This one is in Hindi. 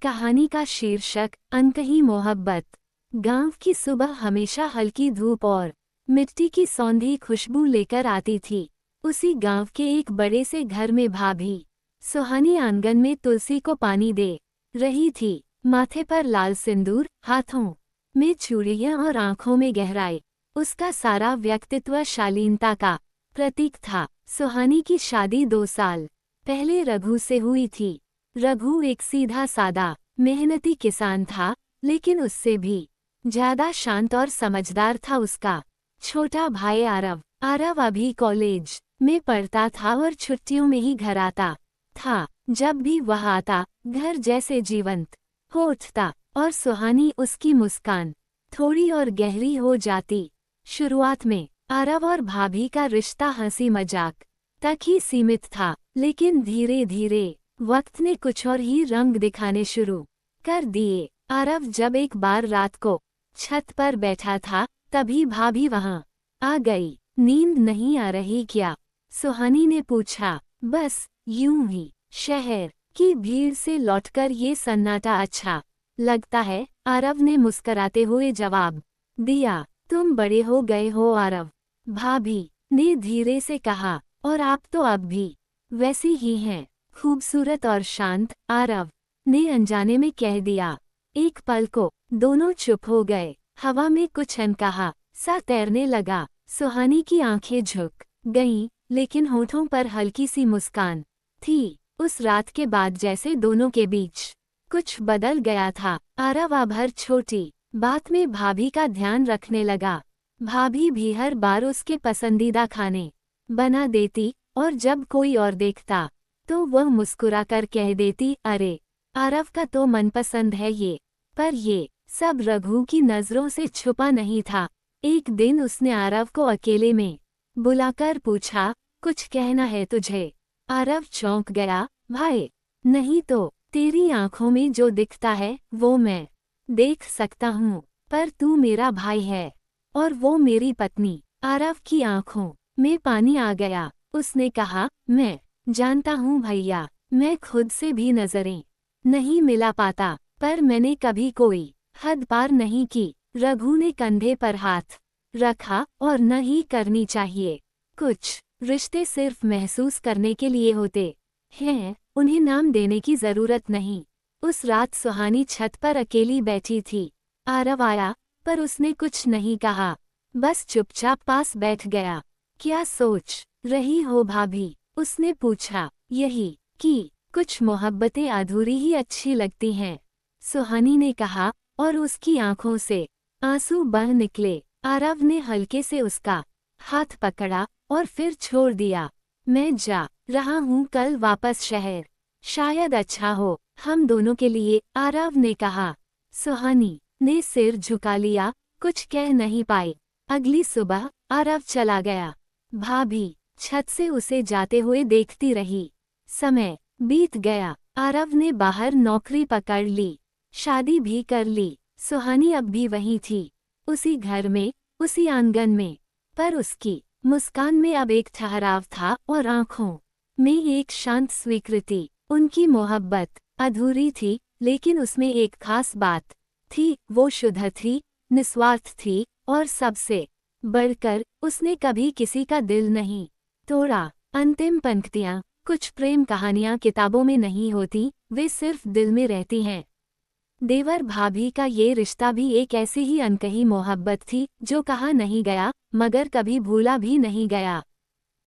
कहानी का शीर्षक अनकही मोहब्बत। गांव की सुबह हमेशा हल्की धूप और मिट्टी की सौंधी खुशबू लेकर आती थी। उसी गांव के एक बड़े से घर में भाभी सुहानी आंगन में तुलसी को पानी दे रही थी। माथे पर लाल सिंदूर, हाथों में चूड़ियां और आंखों में गहराई। उसका सारा व्यक्तित्व शालीनता का प्रतीक था। सुहानी की शादी 2 साल पहले रघु से हुई थी। रघु एक सीधा सादा मेहनती किसान था, लेकिन उससे भी ज्यादा शांत और समझदार था उसका छोटा भाई आरव। आरव अभी कॉलेज में पढ़ता था और छुट्टियों में ही घर आता था। जब भी वह आता, घर जैसे जीवंत हो उठता और सुहानी उसकी मुस्कान थोड़ी और गहरी हो जाती। शुरुआत में आरव और भाभी का रिश्ता हंसी मजाक तक ही सीमित था, लेकिन धीरे धीरे वक्त ने कुछ और ही रंग दिखाने शुरू कर दिए। आरव जब एक बार रात को छत पर बैठा था, तभी भाभी वहां आ गई। नींद नहीं आ रही क्या? सुहानी ने पूछा। बस यूं ही, शहर की भीड़ से लौटकर ये सन्नाटा अच्छा लगता है, आरव ने मुस्कराते हुए जवाब दिया। तुम बड़े हो गए हो आरव, भाभी ने धीरे से कहा, और आप तो अब भी वैसी ही हैं, खूबसूरत और शांत, आरव ने अनजाने में कह दिया। एक पल को दोनों चुप हो गए। हवा में कुछ अनकहा सा तैरने लगा। सुहानी की आंखें झुक गईं, लेकिन होठों पर हल्की सी मुस्कान थी। उस रात के बाद जैसे दोनों के बीच कुछ बदल गया था। आरव अब हर छोटी बात में भाभी का ध्यान रखने लगा। भाभी भी हर बार उसके पसंदीदा खाने बना देती, और जब कोई और देखता तो वह मुस्कुराकर कह देती, अरे आरव का तो मनपसंद है ये। पर ये सब रघु की नजरों से छुपा नहीं था। एक दिन उसने आरव को अकेले में बुलाकर पूछा, कुछ कहना है तुझे? आरव चौंक गया। भाई, नहीं तो तेरी आंखों में जो दिखता है वो मैं देख सकता हूँ, पर तू मेरा भाई है और वो मेरी पत्नी। आरव की आंखों में पानी आ गया। उसने कहा, मैं जानता हूँ भैया, मैं खुद से भी नजरें नहीं मिला पाता, पर मैंने कभी कोई हद पार नहीं की। रघु ने कंधे पर हाथ रखा, और न ही करनी चाहिए। कुछ रिश्ते सिर्फ महसूस करने के लिए होते हैं, उन्हें नाम देने की जरूरत नहीं। उस रात सुहानी छत पर अकेली बैठी थी। आरव आया, पर उसने कुछ नहीं कहा, बस चुपचाप पास बैठ गया। क्या सोच रही हो भाभी? उसने पूछा। यही कि कुछ मोहब्बतें अधूरी ही अच्छी लगती हैं, सुहानी ने कहा, और उसकी आंखों से आंसू बह निकले। आरव ने हल्के से उसका हाथ पकड़ा और फिर छोड़ दिया। मैं जा रहा हूँ कल वापस शहर, शायद अच्छा हो हम दोनों के लिए, आरव ने कहा। सुहानी ने सिर झुका लिया, कुछ कह नहीं पाई। अगली सुबह आरव चला गया। भाभी छत से उसे जाते हुए देखती रही। समय बीत गया। आरव ने बाहर नौकरी पकड़ ली, शादी भी कर ली। सुहानी अब भी वहीं थी, उसी घर में, उसी आंगन में, पर उसकी मुस्कान में अब एक ठहराव था और आंखों में एक शांत स्वीकृति। उनकी मोहब्बत अधूरी थी, लेकिन उसमें एक खास बात थी, वो शुद्ध थी, निस्वार्थ थी, और सबसे बढ़कर उसने कभी किसी का दिल नहीं तोड़ा। अंतिम पंक्तियाँ। कुछ प्रेम कहानियाँ किताबों में नहीं होती, वे सिर्फ दिल में रहती हैं। देवर भाभी का ये रिश्ता भी एक ऐसी ही अनकही मोहब्बत थी, जो कहा नहीं गया, मगर कभी भूला भी नहीं गया।